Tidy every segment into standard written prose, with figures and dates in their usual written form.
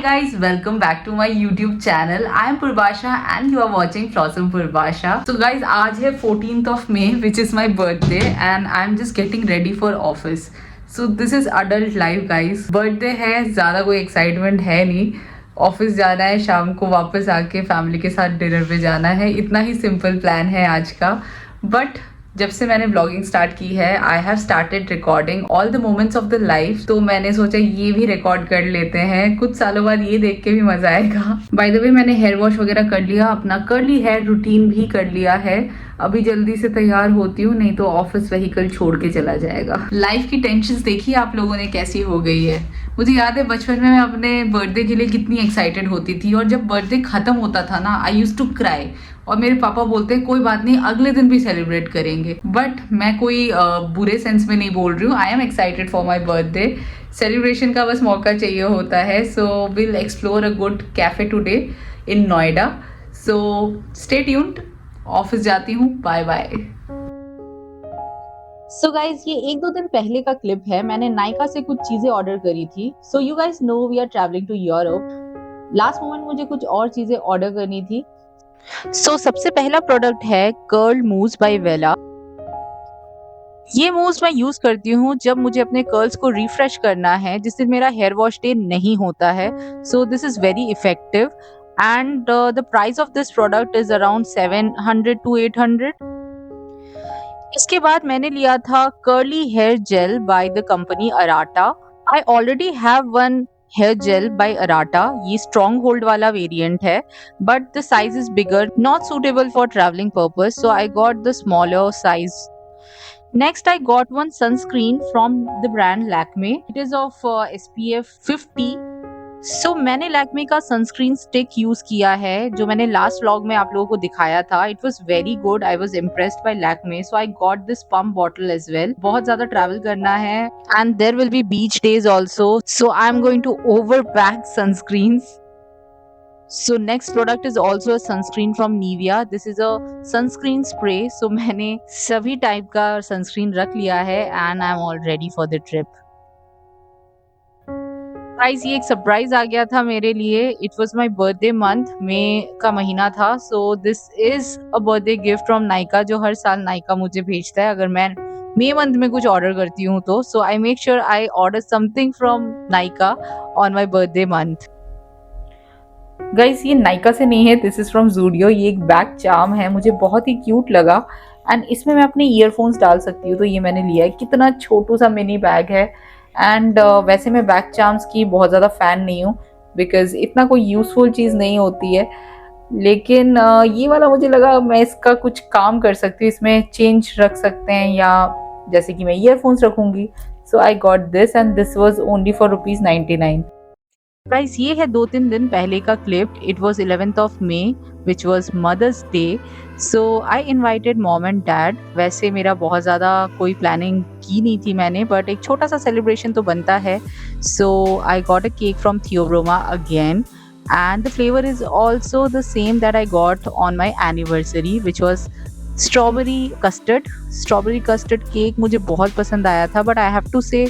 guys, welcome back to my YouTube channel. I am Purbasha and you are watching Blossom Purbasha. So guys, आज है 14th of May which is my birthday and I am just getting ready for office. So this is adult life guys. Birthday है, ज़्यादा कोई excitement है नहीं. Office जाना है, शाम को वापस आके फैमिली के साथ डिनर पे जाना है. इतना ही सिंपल प्लान है आज का. बट जब से मैंने ब्लॉगिंग स्टार्ट की है I have started recording all the moments of the life. तो मैंने सोचा ये भी रिकॉर्ड कर लेते हैं, कुछ सालों बाद ये देख के भी मजा आएगा. बाय द वे मैंने हेयर वॉश वगैरह कर लिया, अपना कर्ली हेयर रूटीन भी कर लिया है. अभी जल्दी से तैयार होती हूँ, नहीं तो ऑफिस व्हीकल छोड़ के चला जाएगा. लाइफ की टेंशन देखिए आप लोगों ने कैसी हो गई है. मुझे याद है बचपन में मैं अपने बर्थडे के लिए कितनी एक्साइटेड होती थी, और जब बर्थडे खत्म होता था ना आई यूज टू क्राई. और मेरे पापा बोलते हैं कोई बात नहीं, अगले दिन भी सेलिब्रेट करेंगे. बट मैं कोई बुरे सेंस में नहीं बोल रही हूँ. I am excited for my birthday. Celebration का बस मौका चाहिए होता है. So will explore a good cafe today in Noida. So stay tuned. Office जाती हूँ. Bye bye. सो गाइज ये 1-2 दिन पहले का क्लिप है. मैंने नायका से कुछ चीजें ऑर्डर करी थी. So you guys know we are travelling to Europe. Last moment मुझे कुछ और चीजें ऑर्डर करनी थी. सो सबसे पहला प्रोडक्ट है कर्ल मूव्स बाय वेला. ये मूव्स मैं यूज करती हूँ जब मुझे अपने कर्ल्स को रिफ्रेश करना है, जिससे मेरा हेयर वॉश डे नहीं होता है. So this is very effective and the price of this product is around 700 to 800. इसके बाद मैंने लिया था curly hair gel by the company Arata. I already have one hair gel by Arata. ये स्ट्रॉन्ग होल्ड वाला वेरिएंट है, but the size is bigger, not suitable for travelling purpose, so I got the smaller size. Next, I got one sunscreen from the brand Lakme. It is of SPF 50. So मैंने लैक्मे का sunscreen stick use किया है, जो मैंने last vlog में आप लोगों को दिखाया था. It was very good. I was impressed by Lakme, so I got this pump bottle as well. बहुत ज्यादा ट्रैवल करना है and there will be beach days also, so I am going to over pack sunscreens. So next product is also a sunscreen from Nivea. This is a sunscreen spray. So मैंने सभी type का sunscreen रख लिया है and I'm all ready for the trip. Guys ये एक surprise आ गया था मेरे लिए. It was my birthday month. मई का महीना था. So this is a birthday gift from Nykaa, जो हर साल नायका मुझे भेजता है अगर मैं मई मंथ में कुछ ऑर्डर करती हूँ तो. So I make sure I order something from Nykaa on my birthday month. Guys ये नायका से नहीं है, दिस इज फ्रॉम ज़ूडियो. ये एक बैक चार्म है, मुझे बहुत ही क्यूट लगा एंड इसमें मैं अपने ईयरफोन्स डाल सकती हूँ, तो ये मैंने लिया है. कितना छोटू सा मिनी बैग है. एंड वैसे मैं बैक चार्म्स की बहुत ज़्यादा फ़ैन नहीं हूँ बिकॉज इतना कोई यूज़फुल चीज़ नहीं होती है. लेकिन ये वाला मुझे लगा मैं इसका कुछ काम कर सकती हूँ. इसमें चेंज रख सकते हैं या जैसे कि मैं ईयरफोन्स रखूँगी. So I got this and this was only for ₹99. Guys ये है 2-3 दिन पहले का clip. It was 11th of May which was mother's day. So I invited mom and dad. वैसे मेरा बहुत ज़्यादा कोई प्लानिंग की नहीं थी मैंने, बट एक छोटा सा सेलिब्रेशन तो बनता है. So I got a cake from Theobroma again and the flavour is also the same that I got on my anniversary which was strawberry custard. Strawberry custard cake मुझे बहुत पसंद आया था, but I have to say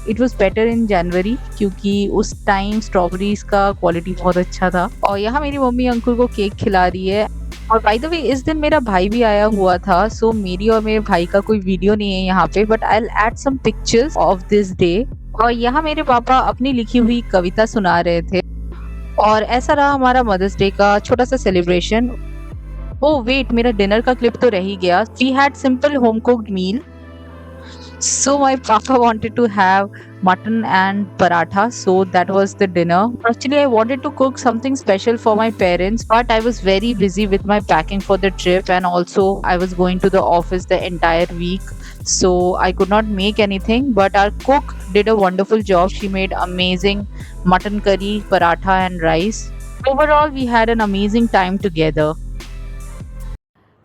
it was better in January क्योंकि उस time strawberries का quality बहुत अच्छा था. और यहाँ मेरी मम्मी अंकुल को केक खिला रही है. और बाय द वे इस दिन मेरा भाई भी आया हुआ था. सो मेरी और मेरे भाई का कोई वीडियो नहीं है यहाँ पे, but I will add some pictures of this day. और यहाँ मेरे पापा अपनी लिखी हुई कविता सुना रहे थे. और ऐसा रहा हमारा मदर्स डे का छोटा सा सेलिब्रेशन. ओह वेट, मेरा डिनर का क्लिप तो रह ही गया. We had simple home cooked meal. So my papa wanted to have mutton and paratha, so that was the dinner. Actually, I wanted to cook something special for my parents, but I was very busy with my packing for the trip, and also I was going to the office the entire week, so I could not make anything. But our cook did a wonderful job. She made amazing mutton curry, paratha and rice. Overall, we had an amazing time together.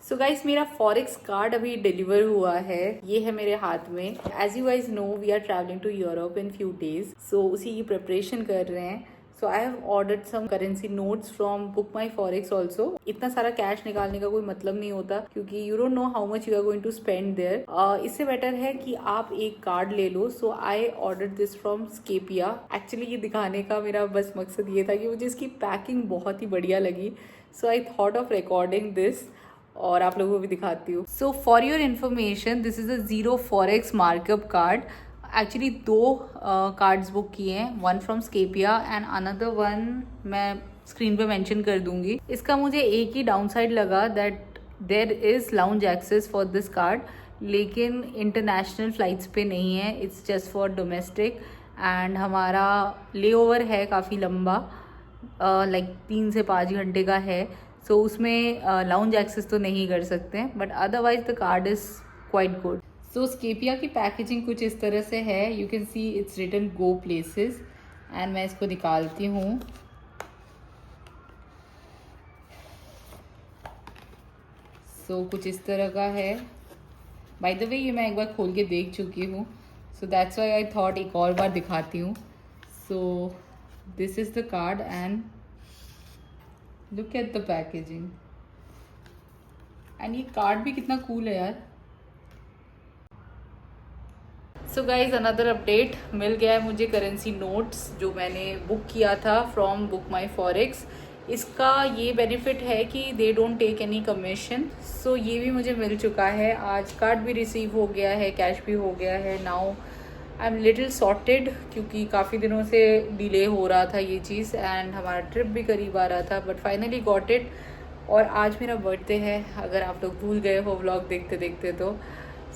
So guys मेरा forex card अभी deliver हुआ है. ये है मेरे हाथ में. As you guys know we are travelling to Europe in few days. So उसी की प्रिपरेशन कर रहे हैं. So I have ordered some currency notes from book my forex also. इतना सारा कैश निकालने का कोई मतलब नहीं होता क्योंकि you don't know how much you are going to spend there. इससे बेटर है कि आप एक कार्ड ले लो। So I ordered this from Scapia. Actually ये दिखाने का मेरा बस मकसद ये था कि मुझे इसकी पैकिंग बहुत ही बढ़िया लगी। So I thought of recording this और आप लोगों को भी दिखाती हूँ। So for your information, this is a zero forex markup card. Actually दो कार्ड्स बुक किए हैं, one from Scapia and another one मैं स्क्रीन पे मेंशन कर दूंगी। इसका मुझे एक ही डाउन साइड लगा that there is lounge access for this card, लेकिन इंटरनेशनल फ़्लाइट्स पे नहीं है, it's just for domestic. And हमारा लेओवर है काफ़ी लंबा, लाइक 3 से 5 घंटे का है। सो उसमें लाउंज एक्सेस तो नहीं कर सकते हैं, but otherwise the card is quite good. So Scapia की पैकेजिंग कुछ इस तरह से है। You can see it's written go places and मैं इसको निकालती हूँ। सो कुछ इस तरह का है। बाय द वे ये मैं एक बार खोल के देख चुकी हूँ, so that's why I thought एक और बार दिखाती हूँ। सो this is the card and look at the packaging. And ये कार्ड भी कितना कूल है यार। सो गाइज अनदर अपडेट, मिल गया है मुझे करेंसी नोट्स जो मैंने बुक किया था फ्रॉम बुक माई फॉरेक्स। इसका ये बेनिफिट है कि they don't take any commission. So ये भी मुझे मिल चुका है। आज कार्ड भी रिसीव हो गया है, कैश भी हो गया है। Now I am little sorted क्योंकि काफ़ी दिनों से डिले हो रहा था ये चीज़ एंड हमारा ट्रिप भी करीब आ रहा था, बट फाइनली गॉट इट। और आज मेरा बर्थडे है, अगर आप लोग भूल गए हो व्लॉग देखते देखते तो।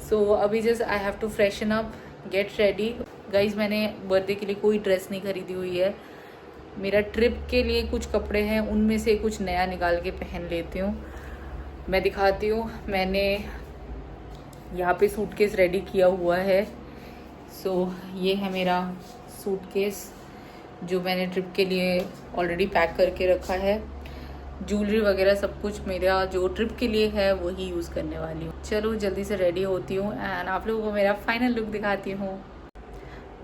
सो अभी just I have to freshen up, get ready. Guys मैंने बर्थडे के लिए कोई ड्रेस नहीं खरीदी हुई है। मेरा ट्रिप के लिए कुछ कपड़े हैं, उनमें से कुछ नया निकाल के पहन लेती हूँ। मैं दिखाती हूँ, मैंने यहाँ पे सूटकेस रेडी किया हुआ है। सो ये है मेरा सूटकेस जो मैंने ट्रिप के लिए ऑलरेडी पैक करके रखा है। ज्वेलरी वगैरह सब कुछ मेरा जो ट्रिप के लिए है वही यूज़ करने वाली हूँ। चलो जल्दी से रेडी होती हूँ एंड आप लोगों को मेरा फाइनल लुक दिखाती हूँ।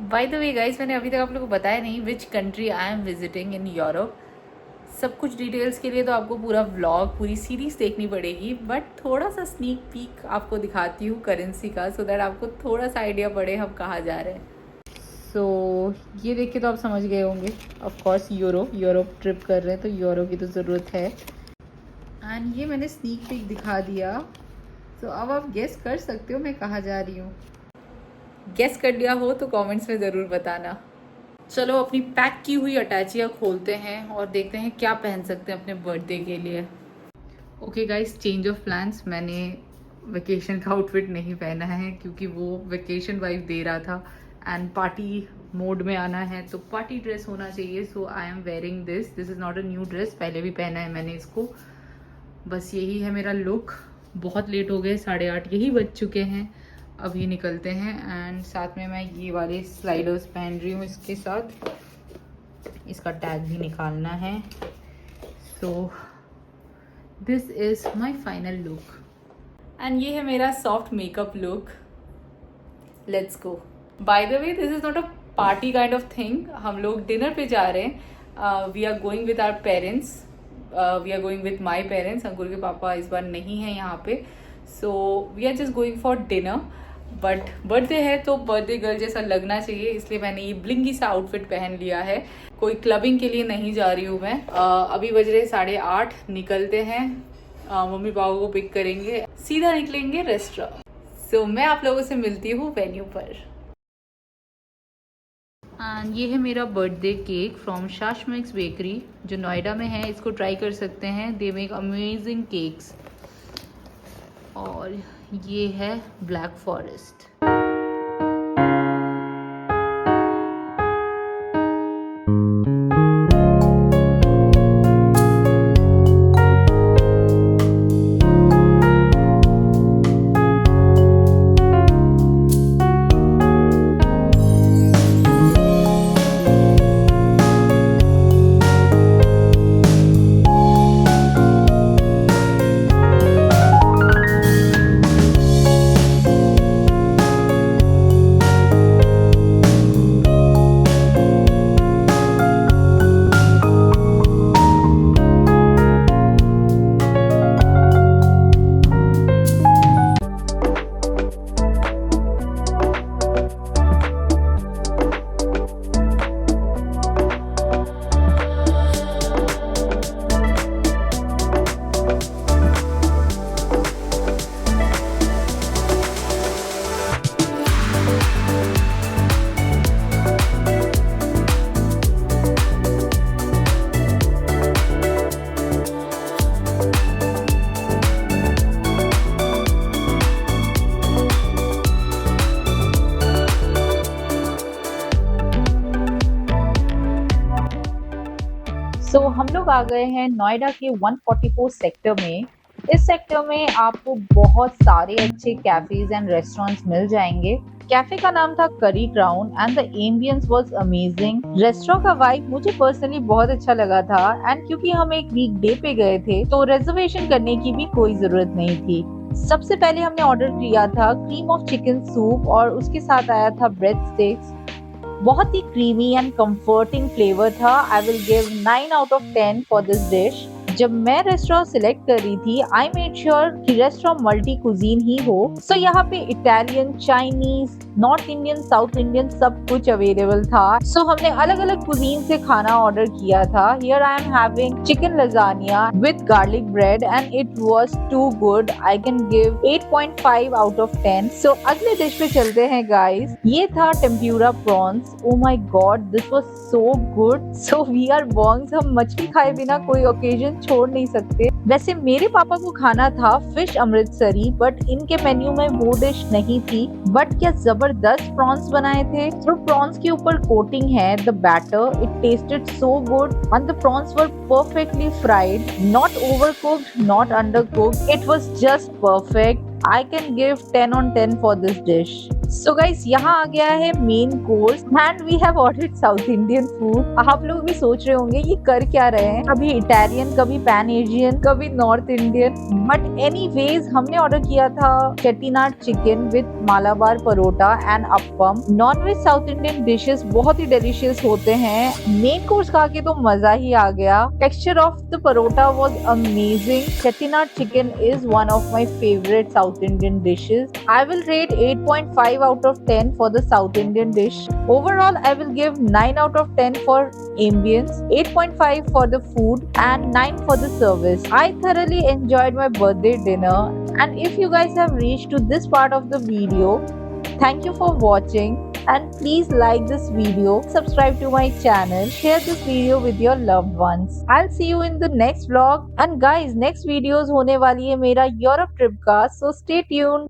बाय द वे गाइस, मैंने अभी तक आप लोगों को बताया नहीं which country I am visiting in Europe. सब कुछ डिटेल्स के लिए तो आपको पूरा व्लॉग, पूरी सीरीज़ देखनी पड़ेगी, बट थोड़ा सा स्नीक पीक आपको दिखाती हूँ करेंसी का, सो दैट आपको थोड़ा सा आइडिया पड़े हम कहाँ जा रहे हैं। सो ये देख के तो आप समझ गए होंगे, ऑफ कोर्स यूरोप ट्रिप कर रहे हैं तो यूरो की तो ज़रूरत है। एंड ये मैंने स्नीक पीक दिखा दिया। सो अब आप गेस कर सकते हो मैं कहाँ जा रही हूँ। गेस कर लिया हो तो कमेंट्स में ज़रूर बताना। चलो अपनी पैक की हुई अटैचियाँ खोलते हैं और देखते हैं क्या पहन सकते हैं अपने बर्थडे के लिए। Okay guys, change of plans. मैंने वेकेशन का आउटफिट नहीं पहना है क्योंकि वो वेकेशन वाइब दे रहा था एंड पार्टी मोड में आना है तो पार्टी ड्रेस होना चाहिए। So I am wearing this is not a new dress, पहले भी पहना है मैंने इसको। बस यही है मेरा लुक। बहुत लेट हो गए, 8:30 यही बज चुके हैं। अभी निकलते हैं एंड साथ में मैं ये वाले स्लाइडर्स पहन रही हूँ, इसके साथ इसका टैग भी निकालना है। So this is my final look and ये है मेरा soft makeup look. Let's go. By the way, this is not a party kind of thing. हम लोग डिनर पे जा रहे हैं। We are going with our parents, we are going with my parents. Ankur के पापा इस बार नहीं हैं यहाँ पे, so we are just going for dinner. But birthday है तो बर्थडे गर्ल जैसा लगना चाहिए, इसलिए मैंने ये ब्लिंगी सा आउटफिट पहन लिया है। कोई क्लबिंग के लिए नहीं जा रही हूँ मैं। अभी बज रहे 8:30, निकलते हैं। मम्मी पापा को पिक करेंगे, सीधा निकलेंगे रेस्टोरेंट। सो मैं आप लोगों से मिलती हूँ वेन्यू पर। एंड ये है मेरा बर्थडे केक फ्रॉम शाशमिक्स बेकरी जो नोएडा में है। इसको ट्राई कर सकते हैं, दे मेक अमेजिंग केक्स। और ये है ब्लैक फॉरेस्ट। लोग आ गए हैं नोएडा के 144 सेक्टर में। इस सेक्टर में आपको बहुत सारे अच्छे कैफेज एंड रेस्टोरेंट्स मिल जाएंगे। कैफे का नाम था करी crown and the ambience was amazing. Restaurant का वाइब मुझे पर्सनली बहुत अच्छा लगा था एंड क्योंकि हम एक वीकडे पे गए थे तो रिजर्वेशन करने की भी कोई जरूरत नहीं थी। सबसे पहले हमने ऑर्डर किया था क्रीम ऑफ चिकन सूप और उसके साथ आया था ब्रेड स्टिक्स। बहुत ही क्रीमी एंड कंफर्टिंग फ्लेवर था। I will give 9 out of 10 for this dish. जब मैं रेस्टोरेंट सिलेक्ट कर रही थी आई मेड श्योर कि रेस्टोरेंट मल्टी कुजीन ही हो। सो यहाँ पे Italian, Chinese, north Indian, south Indian सब कुछ अवेलेबल था। सो हमने अलग अलग कुजीन से खाना ऑर्डर किया था। Here I am having chicken lasagna with garlic bread and it was too good. I can give 8.5 out of 10। So अगले डिश पे चलते हैं गाइस। ये था tempura prawns. Oh my God, this was so good. So we are bongs, हम मछली खाए बिना कोई ओकेजन छोड़ नहीं सकते। वैसे मेरे पापा को खाना था फिश अमृतसरी बट इनके मेन्यू में वो डिश नहीं थी। बट क्या जबरदस्त प्रॉन्स बनाए थे। तो प्रॉन्स के ऊपर कोटिंग है the batter. It tasted so good and the prawns were perfectly fried, not overcooked, not undercooked. It was just perfect. I can give 10 on 10 for this dish. So guys, यहाँ आ गया है main course and we have ordered south Indian food. आप लोग भी सोच रहे होंगे ये कर क्या रहे हैं, कभी इटालियन, कभी पैन एशियन, कभी नॉर्थ इंडियन। बट एनीवेज हमने ऑर्डर किया था Chettinad chicken with Malabar parotta and appam. Non veg South Indian dishes बहुत ही डिलीशियस होते हैं। मेन कोर्स खा के तो मजा ही आ गया। Texture of the parotta was amazing. Chettinad chicken is one of my favourite South Indian dishes. I will rate 8.5 out of 10 for the South Indian dish. Overall, I will give 9 out of 10 for ambience, 8.5 for the food and 9 for the service. I thoroughly enjoyed my birthday dinner, and if you guys have reached to this part of the video, thank you for watching. And please like this video, subscribe to my channel, share this video with your loved ones. I'll see you in the next vlog. And guys, next videos होने वाली है मेरा Europe trip का, so stay tuned.